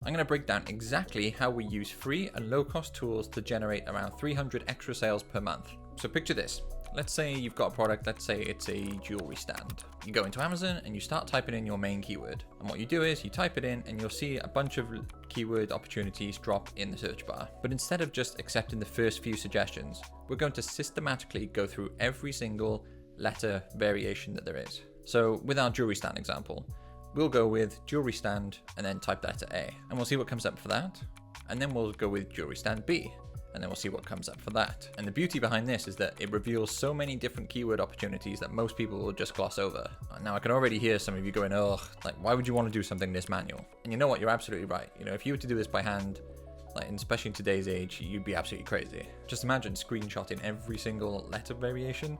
I'm going to break down exactly how we use free and low-cost tools to generate around 300 extra sales per month. So picture this. Let's say you've got a product, let's say it's a jewelry stand. You go into Amazon and you start typing in your main keyword. And what you do is you type it in and you'll see a bunch of keyword opportunities drop in the search bar. But instead of just accepting the first few suggestions, we're going to systematically go through every single letter variation that there is. So with our jewelry stand example, we'll go with jewelry stand and then type letter A. And we'll see what comes up for that. And then we'll go with jewelry stand B. And then we'll see what comes up for that. And the beauty behind this is that it reveals so many different keyword opportunities that most people will just gloss over. Now I can already hear some of you going, oh, like why would you want to do something this manual? And you know what, you're absolutely right. You know, if you were to do this by hand, like especially in today's age, you'd be absolutely crazy. Just imagine screenshotting every single letter variation.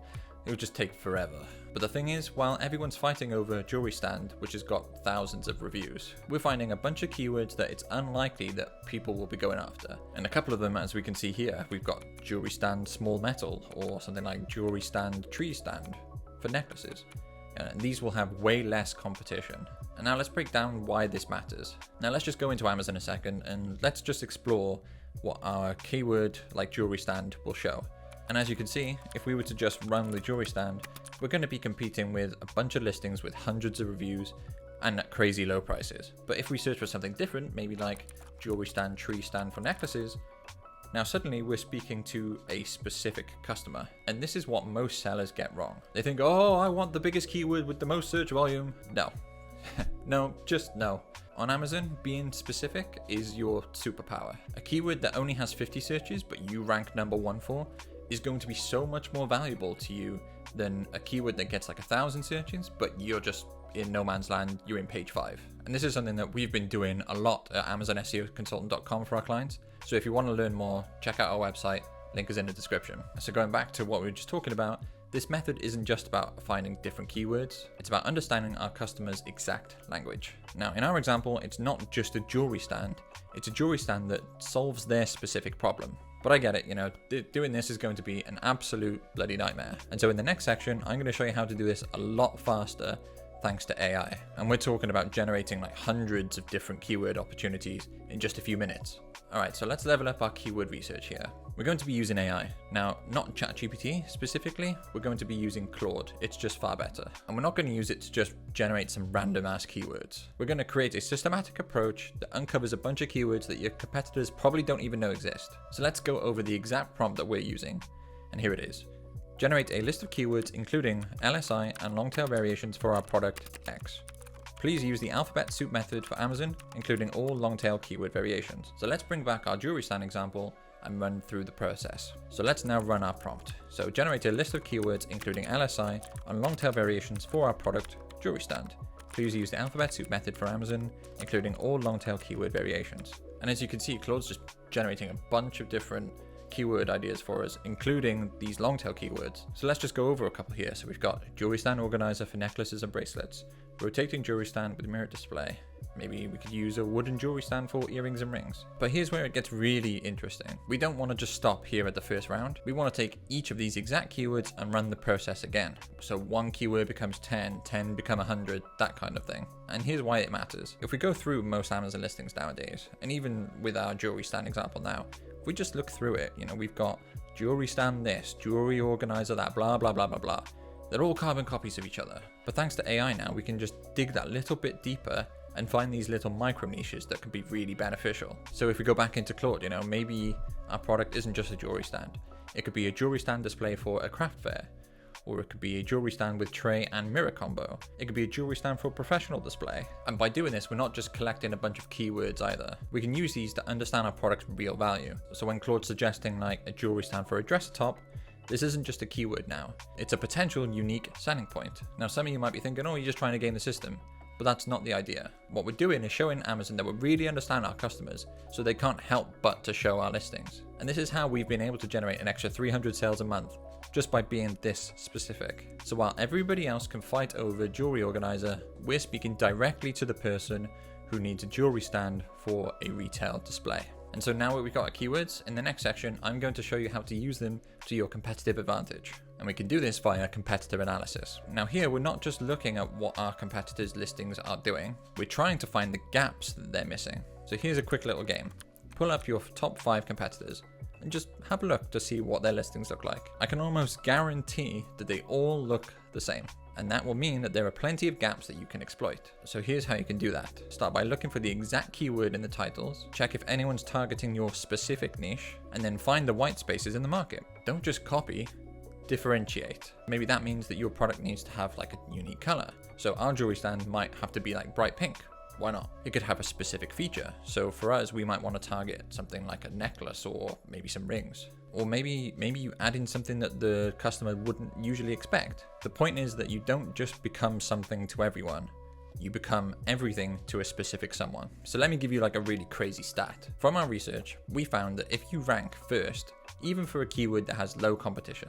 It would just take forever. But the thing is, while everyone's fighting over jewelry stand, which has got thousands of reviews, we're finding a bunch of keywords that it's unlikely that people will be going after. And a couple of them, as we can see here, we've got jewelry stand small metal, or something like jewelry stand tree stand for necklaces. And these will have way less competition. And now let's break down why this matters. Now let's just go into Amazon a second and let's just explore what our keyword like jewelry stand will show. And as you can see, if we were to just run the jewelry stand, we're going to be competing with a bunch of listings with hundreds of reviews and at crazy low prices. But if we search for something different, maybe like jewelry stand, tree stand for necklaces, now suddenly we're speaking to a specific customer. And this is what most sellers get wrong. They think, oh, I want the biggest keyword with the most search volume. No, no, just no. On Amazon, being specific is your superpower. A keyword that only has 50 searches, but you rank number 1 for, is going to be so much more valuable to you than a keyword that gets like 1,000 searches, but you're just in no man's land, you're in page 5. And this is something that we've been doing a lot at AmazonSEOconsultant.com for our clients. So if you want to learn more, check out our website, link is in the description. So going back to what we were just talking about, this method isn't just about finding different keywords, it's about understanding our customer's exact language. Now in our example, it's not just a jewelry stand, it's a jewelry stand that solves their specific problem. But I get it, you know, doing this is going to be an absolute bloody nightmare. And so in the next section, I'm going to show you how to do this a lot faster thanks to AI. And we're talking about generating like hundreds of different keyword opportunities in just a few minutes. All right, so let's level up our keyword research here. We're going to be using AI. Now, not ChatGPT specifically, we're going to be using Claude. It's just far better. And we're not going to use it to just generate some random ass keywords. We're going to create a systematic approach that uncovers a bunch of keywords that your competitors probably don't even know exist. So let's go over the exact prompt that we're using. And here it is. Generate a list of keywords including LSI and long tail variations for our product X. Please use the alphabet soup method for Amazon, including all long tail keyword variations. So let's bring back our jewelry stand example and run through the process. So let's now run our prompt. So generate a list of keywords including LSI and long tail variations for our product jewelry stand. Please use the alphabet soup method for Amazon, including all long tail keyword variations. And as you can see, Claude's just generating a bunch of different keyword ideas for us, including these long tail keywords. So let's just go over a couple here. So we've got jewelry stand organizer for necklaces and bracelets, rotating jewelry stand with mirror display. Maybe we could use a wooden jewelry stand for earrings and rings. But here's where it gets really interesting. We don't want to just stop here at the first round. We want to take each of these exact keywords and run the process again. So one keyword becomes 10, 10 become 100, that kind of thing. And here's why it matters. If we go through most Amazon listings nowadays, and even with our jewelry stand example now, if we just look through it, you know, we've got jewelry stand this, jewelry organizer that, blah, blah, blah, blah, blah. They're all carbon copies of each other. But thanks to AI now, we can just dig that little bit deeper and find these little micro niches that can be really beneficial. So if we go back into Claude, you know, maybe our product isn't just a jewelry stand. It could be a jewelry stand display for a craft fair, or it could be a jewelry stand with tray and mirror combo. It could be a jewelry stand for professional display. And by doing this, we're not just collecting a bunch of keywords either. We can use these to understand our product's real value. So when Claude's suggesting like a jewelry stand for a dresser top, this isn't just a keyword now. It's a potential unique selling point. Now, some of you might be thinking, oh, you're just trying to game the system. But that's not the idea. What we're doing is showing Amazon that we really understand our customers, so they can't help but to show our listings. And this is how we've been able to generate an extra 300 sales a month, just by being this specific. So while everybody else can fight over jewelry organizer, we're speaking directly to the person who needs a jewelry stand for a retail display. And so now that we've got our keywords, in the next section, I'm going to show you how to use them to your competitive advantage. And we can do this via competitor analysis. Now here, we're not just looking at what our competitors' listings are doing, we're trying to find the gaps that they're missing. So here's a quick little game. Pull up your top 5 competitors and just have a look to see what their listings look like. I can almost guarantee that they all look the same. And that will mean that there are plenty of gaps that you can exploit. So here's how you can do that. Start by looking for the exact keyword in the titles, check if anyone's targeting your specific niche, and then find the white spaces in the market. Don't just copy, differentiate. Maybe that means that your product needs to have like a unique color. So our jewelry stand might have to be like bright pink. Why not? It could have a specific feature. So for us, we might want to target something like a necklace or maybe some rings. Or maybe you add in something that the customer wouldn't usually expect. The point is that you don't just become something to everyone. You become everything to a specific someone. So let me give you like a really crazy stat. From our research, we found that if you rank first, even for a keyword that has low competition,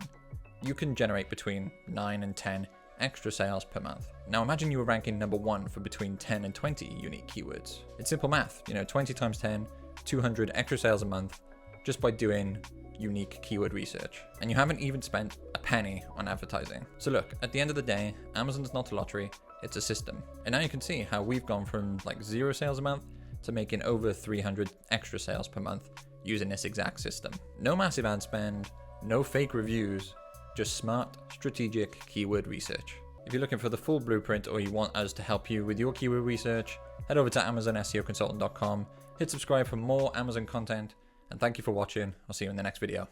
you can generate between 9 and 10 extra sales per month. Now imagine you were ranking number 1 for between 10 and 20 unique keywords. It's simple math, 20 times 10, 200 extra sales a month, just by doing unique keyword research. And you haven't even spent a penny on advertising. So look, at the end of the day, Amazon's not a lottery, it's a system. And now you can see how we've gone from like 0 sales a month to making over 300 extra sales per month using this exact system. No massive ad spend, no fake reviews, just smart, strategic keyword research. If you're looking for the full blueprint or you want us to help you with your keyword research, head over to AmazonSEOconsultant.com, hit subscribe for more Amazon content, and thank you for watching. I'll see you in the next video.